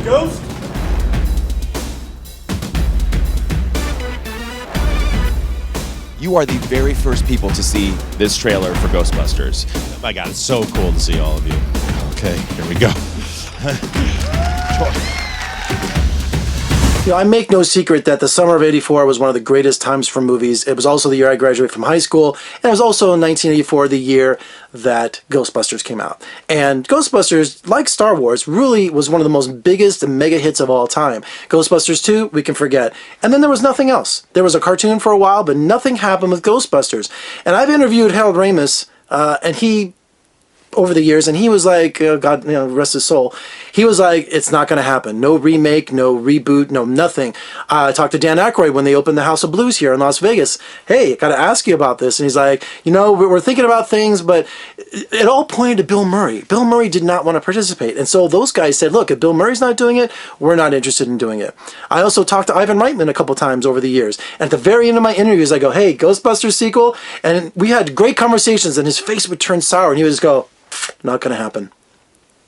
Ghost? You are the very first people to see this trailer for Ghostbusters. Oh my God, it's so cool to see all of you. Okay, here we go. You know, I make no secret that the summer of '84 was one of the greatest times for movies. It was also the year I graduated from high school, and it was also in 1984 the year that Ghostbusters came out. And Ghostbusters, like Star Wars, really was one of the most biggest and mega hits of all time. Ghostbusters 2, we can forget. And then there was nothing else. There was a cartoon for a while, but nothing happened with Ghostbusters. And I've interviewed Harold Ramis, and he, over the years, and he was like, God, rest his soul, he was like, it's not going to happen. No remake, no reboot, no nothing. I talked to Dan Aykroyd when they opened the House of Blues here in Las Vegas. Hey, got to ask you about this. And he's like, we're thinking about things, but it all pointed to Bill Murray. Bill Murray did not want to participate. And so those guys said, look, if Bill Murray's not doing it, we're not interested in doing it. I also talked to Ivan Reitman a couple times over the years. And at the very end of my interviews, I go, hey, Ghostbusters sequel? And we had great conversations, and his face would turn sour, and he would just go, not going to happen.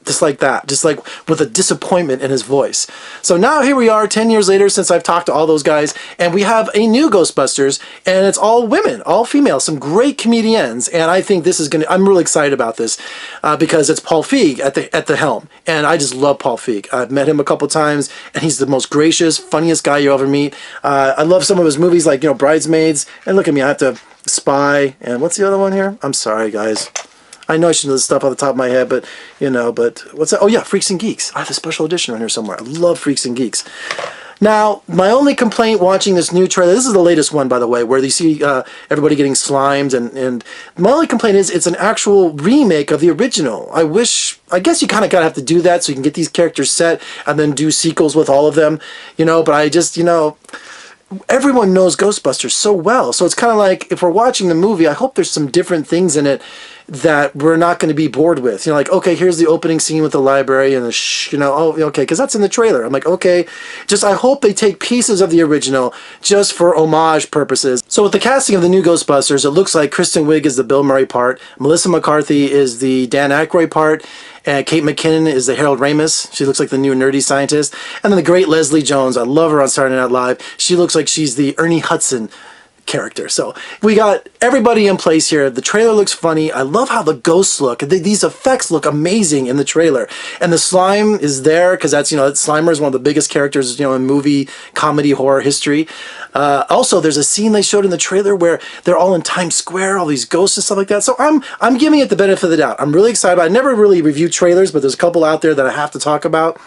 Just like that. Just like with a disappointment in his voice. So now here we are 10 years later since I've talked to all those guys, and we have a new Ghostbusters, and it's all women, all female, some great comedians, and I think this is going to, I'm really excited about this because it's Paul Feig at the helm, and I just love Paul Feig. I've met him a couple times, and he's the most gracious, funniest guy you ever meet. I love some of his movies like, Bridesmaids, and look at me, I have to Spy, and what's the other one here? I'm sorry, guys. I know I should know this stuff off the top of my head, but, but what's that? Oh, yeah, Freaks and Geeks. I have a special edition around here somewhere. I love Freaks and Geeks. Now, my only complaint watching this new trailer, this is the latest one, by the way, where you see everybody getting slimed, and my only complaint is it's an actual remake of the original. I guess you kind of got to have to do that so you can get these characters set and then do sequels with all of them, but I just, everyone knows Ghostbusters so well, so it's kind of like, if we're watching the movie, I hope there's some different things in it that we're not going to be bored with. Like, okay, here's the opening scene with the library and okay, because that's in the trailer. I'm like, okay, I hope they take pieces of the original just for homage purposes. So with the casting of the new Ghostbusters, it looks like Kristen Wiig is the Bill Murray part, Melissa McCarthy is the Dan Aykroyd part, and Kate McKinnon is the Harold Ramis. She looks like the new nerdy scientist. And then the great Leslie Jones, I love her on Saturday Night Live. She looks like she's the Ernie Hudson character. So we got everybody in place here. The trailer looks funny. I love how the ghosts look. These effects look amazing in the trailer. And the slime is there because that's, Slimer is one of the biggest characters, in movie, comedy, horror history. Also, there's a scene they showed in the trailer where they're all in Times Square, all these ghosts and stuff like that. So I'm giving it the benefit of the doubt. I'm really excited. I never really reviewed trailers, but there's a couple out there that I have to talk about.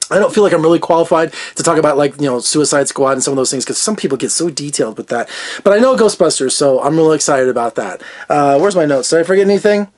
I don't feel like I'm really qualified to talk about, Suicide Squad and some of those things, because some people get so detailed with that. But I know Ghostbusters, so I'm really excited about that. Where's my notes? Did I forget anything?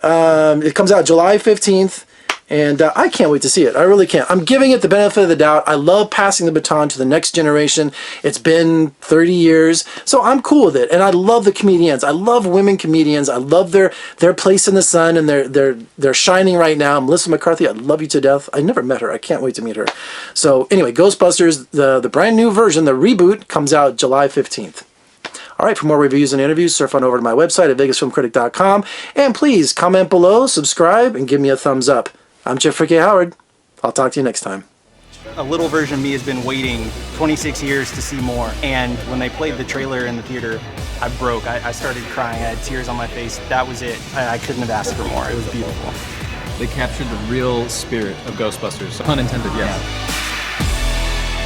It comes out July 15th, and I can't wait to see it. I really can't. I'm giving it the benefit of the doubt. I love passing the baton to the next generation. It's been 30 years, so I'm cool with it. And I love the comedians. I love women comedians. I love their place in the sun, and they're shining right now. Melissa McCarthy, I love you to death. I never met her. I can't wait to meet her. So anyway, Ghostbusters, the brand new version, the reboot, comes out July 15th. All right, for more reviews and interviews, surf on over to my website at vegasfilmcritic.com. And please comment below, subscribe, and give me a thumbs up. I'm Jeffrey K. Howard. I'll talk to you next time. A little version of me has been waiting 26 years to see more, and when they played the trailer in the theater, I broke. I started crying. I had tears on my face. That was it. I couldn't have asked for more. It was beautiful. They captured the real spirit of Ghostbusters. Pun intended, yes.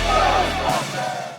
Yeah.